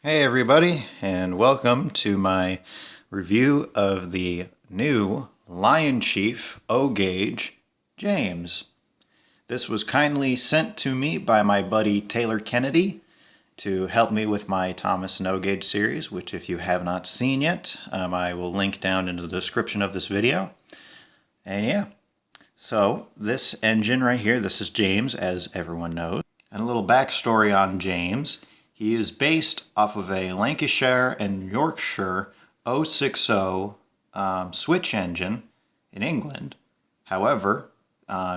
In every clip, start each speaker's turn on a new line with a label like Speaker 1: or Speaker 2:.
Speaker 1: Hey everybody, and welcome to my review of the new Lionchief O-Gauge James. This was kindly sent to me by my buddy Taylor Kennedy to help me with my Thomas and O-Gauge series, which if you have not seen yet, I will link down in the description of this video. And yeah, so this engine right here, this is James, as everyone knows. And a little backstory on James. He is based off of a Lancashire and Yorkshire 060 switch engine in England. However,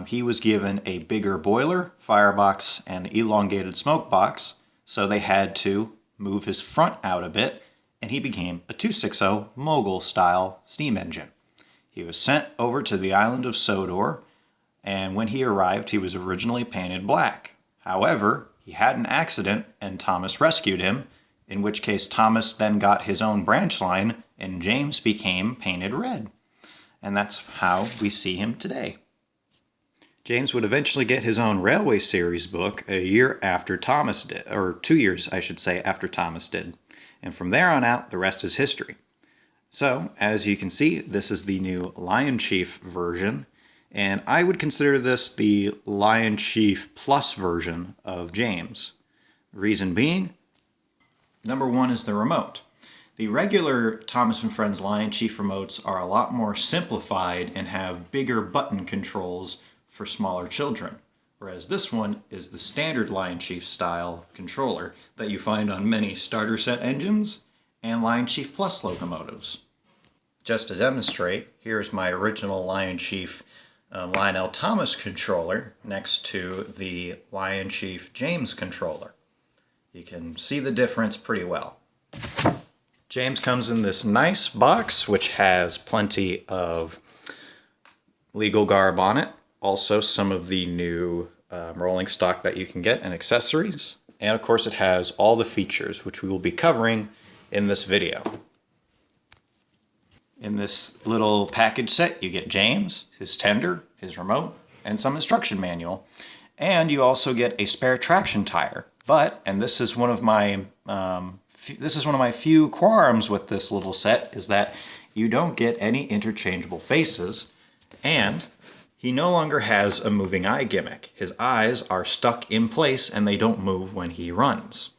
Speaker 1: he was given a bigger boiler, firebox, and elongated smoke box, so they had to move his front out a bit, and he became a 260 Mogul-style steam engine. He was sent over to the island of Sodor, and when he arrived, he was originally painted black. However, he had an accident and Thomas rescued him, in which case Thomas then got his own branch line and James became painted red. And that's how we see him today. James would eventually get his own Railway Series book a year after Thomas did, or 2 years, I should say, after Thomas did. And from there on out, the rest is history. So, as you can see, this is the new Lionchief version. And I would consider this the Lionchief Plus version of James. Reason being, number one is the remote. The regular Thomas & Friends Lionchief remotes are a lot more simplified and have bigger button controls for smaller children, whereas this one is the standard Lionchief style controller that you find on many starter set engines and Lionchief Plus locomotives. Just to demonstrate, here's my original Lionchief Lionel Thomas controller next to the Lionchief James controller. You can see the difference pretty well. James comes in this nice box which has plenty of legal garb on it, also some of the new rolling stock that you can get and accessories, and of course it has all the features which we will be covering in this video. In this little package set, you get James, his tender, his remote, and some instruction manual. And you also get a spare traction tire. But, and this is one of my few qualms with this little set, is that you don't get any interchangeable faces, and he no longer has a moving eye gimmick. His eyes are stuck in place and they don't move when he runs.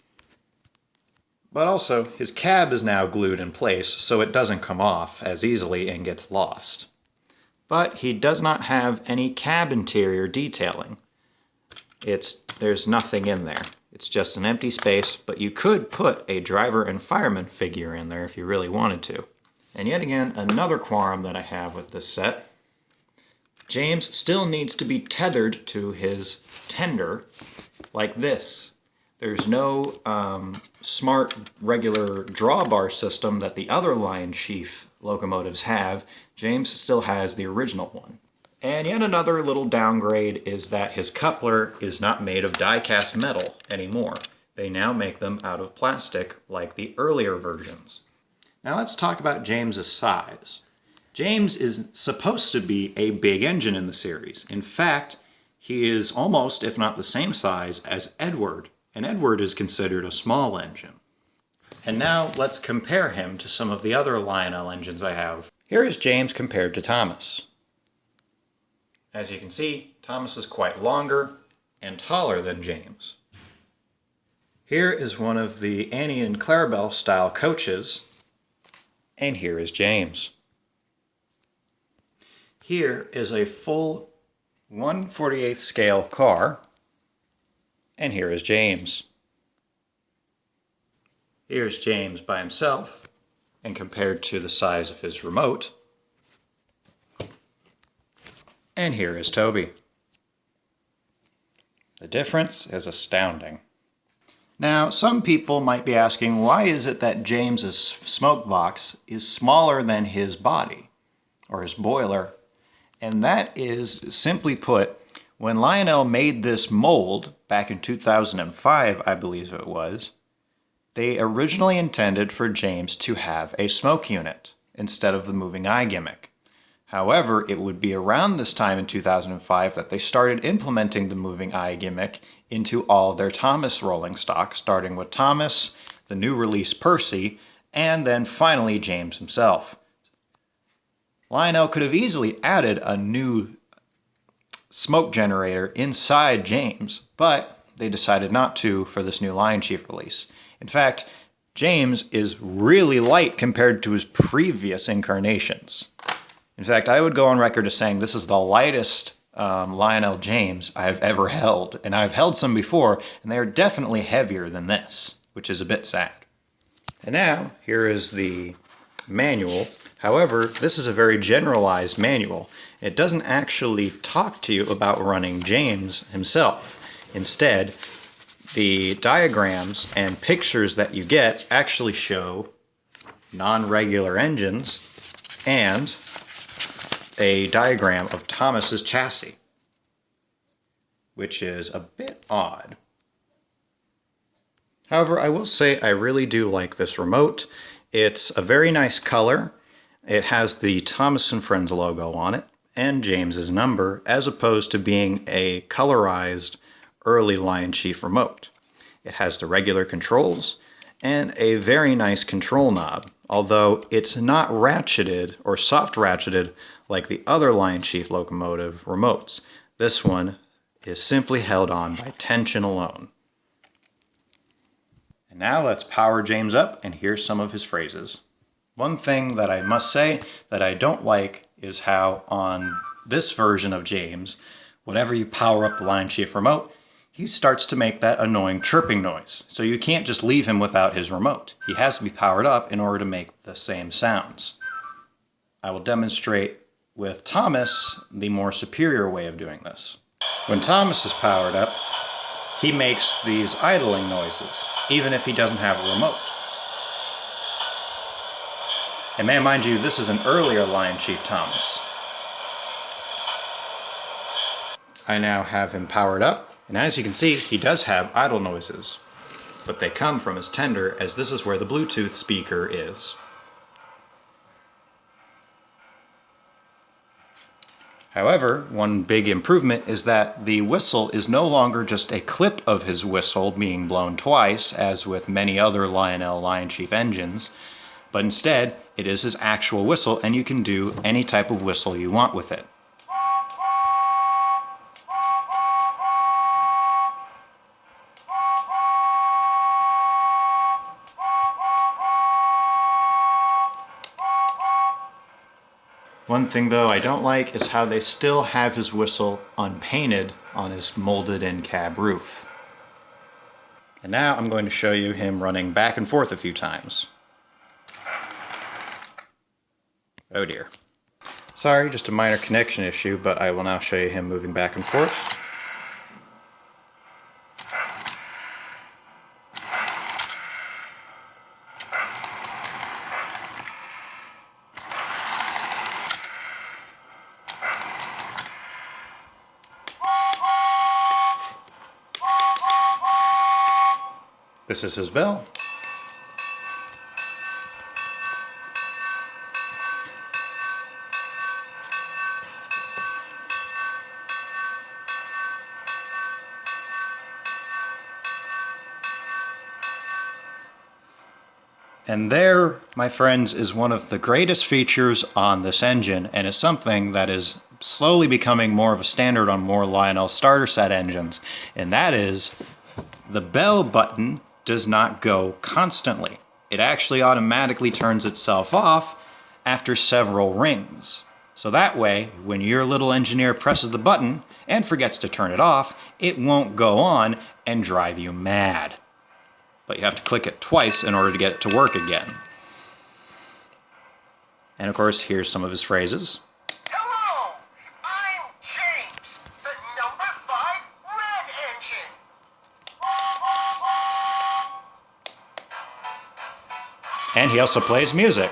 Speaker 1: But also, his cab is now glued in place, so it doesn't come off as easily and gets lost. But he does not have any cab interior detailing. There's nothing in there. It's just an empty space, but you could put a driver and fireman figure in there if you really wanted to. And yet again, another qualm that I have with this set. James still needs to be tethered to his tender like this. There's no smart regular drawbar system that the other Lionchief locomotives have. James still has the original one. And yet another little downgrade is that his coupler is not made of die-cast metal anymore. They now make them out of plastic like the earlier versions. Now let's talk about James's size. James is supposed to be a big engine in the series. In fact, he is almost, if not the same size as Edward. And Edward is considered a small engine. And now let's compare him to some of the other Lionel engines I have. Here is James compared to Thomas. As you can see, Thomas is quite longer and taller than James. Here is one of the Annie and Clarabelle style coaches, and here is James. Here is a full 1/48 scale car, and here is James. Here's James by himself, and compared to the size of his remote. And here is Toby. The difference is astounding. Now, some people might be asking, why is it that James's smoke box is smaller than his body, or his boiler? And that is, simply put, when Lionel made this mold back in 2005, I believe it was, they originally intended for James to have a smoke unit instead of the moving eye gimmick. However, it would be around this time in 2005 that they started implementing the moving eye gimmick into all their Thomas rolling stock, starting with Thomas, the new release Percy, and then finally James himself. Lionel could have easily added a new smoke generator inside James, but they decided not to for this new Lionchief release. In fact, James is really light compared to his previous incarnations. In fact, I would go on record as saying this is the lightest Lionel James I've ever held, and I've held some before, and they are definitely heavier than this, which is a bit sad. And now, here is the manual. However, this is a very generalized manual. It doesn't actually talk to you about running James himself. Instead, the diagrams and pictures that you get actually show non-regular engines and a diagram of Thomas's chassis, which is a bit odd. However, I will say I really do like this remote. It's a very nice color. It has the Thomas & Friends logo on it and James's number, as opposed to being a colorized early Lionchief remote. It has the regular controls and a very nice control knob, although it's not ratcheted or soft ratcheted like the other Lionchief locomotive remotes. This one is simply held on by tension alone. And now let's power James up and hear some of his phrases. One thing that I must say that I don't like is how on this version of James, whenever you power up the Lionchief remote, he starts to make that annoying chirping noise. So you can't just leave him without his remote. He has to be powered up in order to make the same sounds. I will demonstrate with Thomas the more superior way of doing this. When Thomas is powered up, he makes these idling noises, even if he doesn't have a remote. And may I mind you, this is an earlier Lionchief Thomas. I now have him powered up, and as you can see, he does have idle noises, but they come from his tender, as this is where the Bluetooth speaker is. However, one big improvement is that the whistle is no longer just a clip of his whistle being blown twice, as with many other Lionel Lionchief engines, but instead it is his actual whistle, and you can do any type of whistle you want with it. One thing though I don't like is how they still have his whistle unpainted on his molded in cab roof. And now I'm going to show you him running back and forth a few times. Oh dear. Sorry, just a minor connection issue, but I will now show you him moving back and forth. This is his bell. And there, my friends, is one of the greatest features on this engine, and is something that is slowly becoming more of a standard on more Lionel starter set engines, and that is the bell button does not go constantly. It actually automatically turns itself off after several rings. So that way, when your little engineer presses the button and forgets to turn it off, it won't go on and drive you mad. But you have to click it twice in order to get it to work again. And of course, here's some of his phrases.
Speaker 2: Hello, I'm James, the number 5 red engine.
Speaker 1: And he also plays music.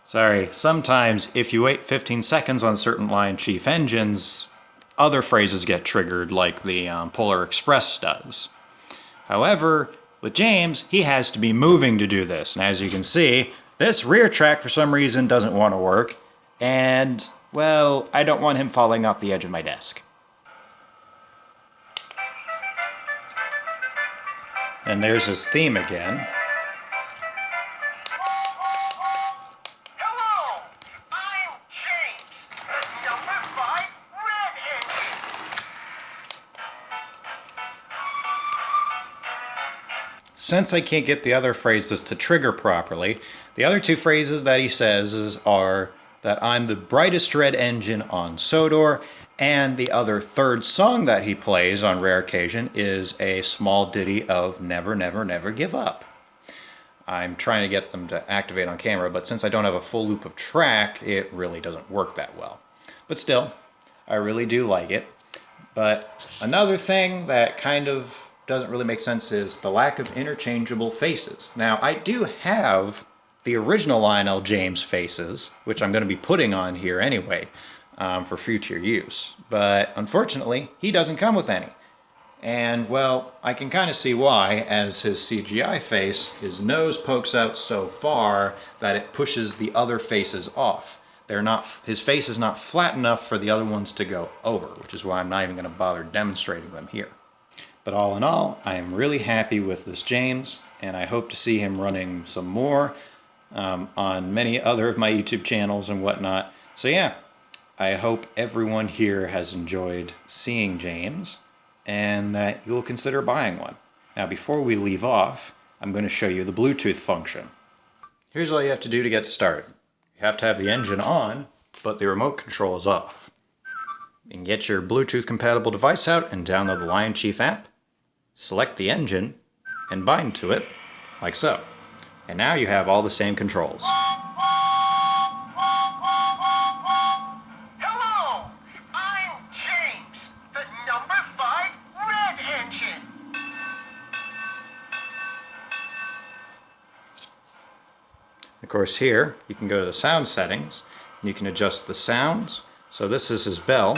Speaker 1: Sorry, sometimes if you wait 15 seconds on certain Lionchief engines, other phrases get triggered like the Polar Express does. However, with James, he has to be moving to do this. And as you can see, this rear track for some reason doesn't want to work. And, well, I don't want him falling off the edge of my desk. And there's his theme again.
Speaker 2: Hello, I'm James, the number 5 red engine.
Speaker 1: Since I can't get the other phrases to trigger properly, the other two phrases that he says are that I'm the brightest red engine on Sodor, and the other third song that he plays on rare occasion is a small ditty of Never, Never, Never Give Up. I'm trying to get them to activate on camera, but since I don't have a full loop of track, it really doesn't work that well. But still, I really do like it. But another thing that kind of doesn't really make sense is the lack of interchangeable faces. Now, I do have the original Lionel James faces, which I'm going to be putting on here anyway for future use. But unfortunately, he doesn't come with any. And, well, I can kind of see why, as his CGI face, his nose pokes out so far that it pushes the other faces off. His face is not flat enough for the other ones to go over, which is why I'm not even going to bother demonstrating them here. But all in all, I am really happy with this James, and I hope to see him running some more on many other of my YouTube channels and whatnot. So yeah, I hope everyone here has enjoyed seeing James, and that you'll consider buying one. Now before we leave off, I'm going to show you the Bluetooth function. Here's all you have to do to get started. You have to have the engine on, but the remote control is off. You can get your Bluetooth compatible device out and download the Lionchief app, select the engine, and bind to it, like so. And now you have all the same controls.
Speaker 2: Hello, I'm James, the number 5 red engine.
Speaker 1: Of course here, you can go to the sound settings, and you can adjust the sounds. So this is his bell.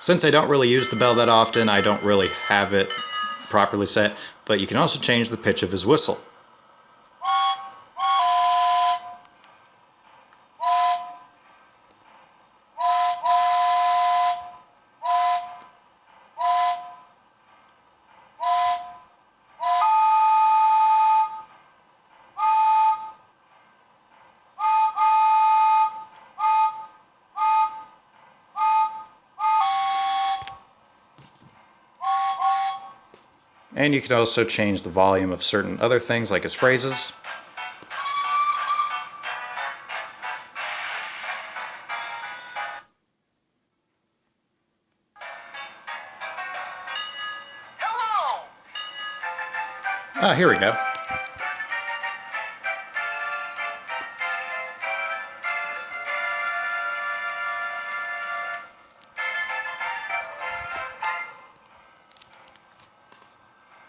Speaker 1: Since I don't really use the bell that often, I don't really have it properly set, but you can also change the pitch of his whistle. And you can also change the volume of certain other things like his phrases.
Speaker 2: Hello,
Speaker 1: Ah, here we go.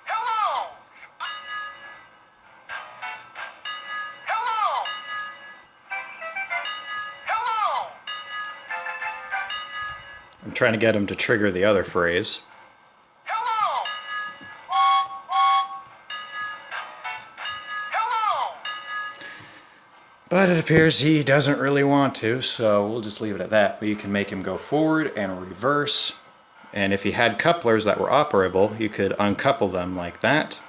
Speaker 2: hello, hello, hello.
Speaker 1: I'm trying to get him to trigger the other phrase.
Speaker 2: Hello! Hello!
Speaker 1: But it appears he doesn't really want to, so we'll just leave it at that. But you can make him go forward and reverse. And if you had couplers that were operable, you could uncouple them like that.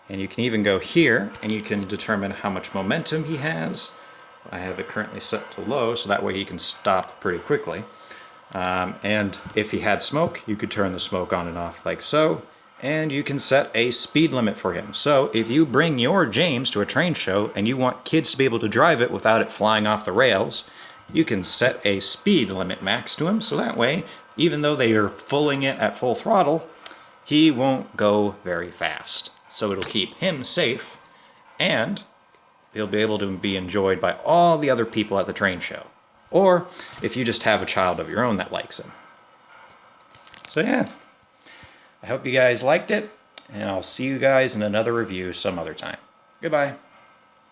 Speaker 1: And you can even go here, and you can determine how much momentum he has. I have it currently set to low, so that way he can stop pretty quickly. And if he had smoke, you could turn the smoke on and off like so. And you can set a speed limit for him. So if you bring your James to a train show and you want kids to be able to drive it without it flying off the rails, you can set a speed limit max to him, so that way, even though they are fulling it at full throttle, he won't go very fast. So it'll keep him safe, and he'll be able to be enjoyed by all the other people at the train show. Or if you just have a child of your own that likes him. So yeah, I hope you guys liked it, and I'll see you guys in another review some other time. Goodbye.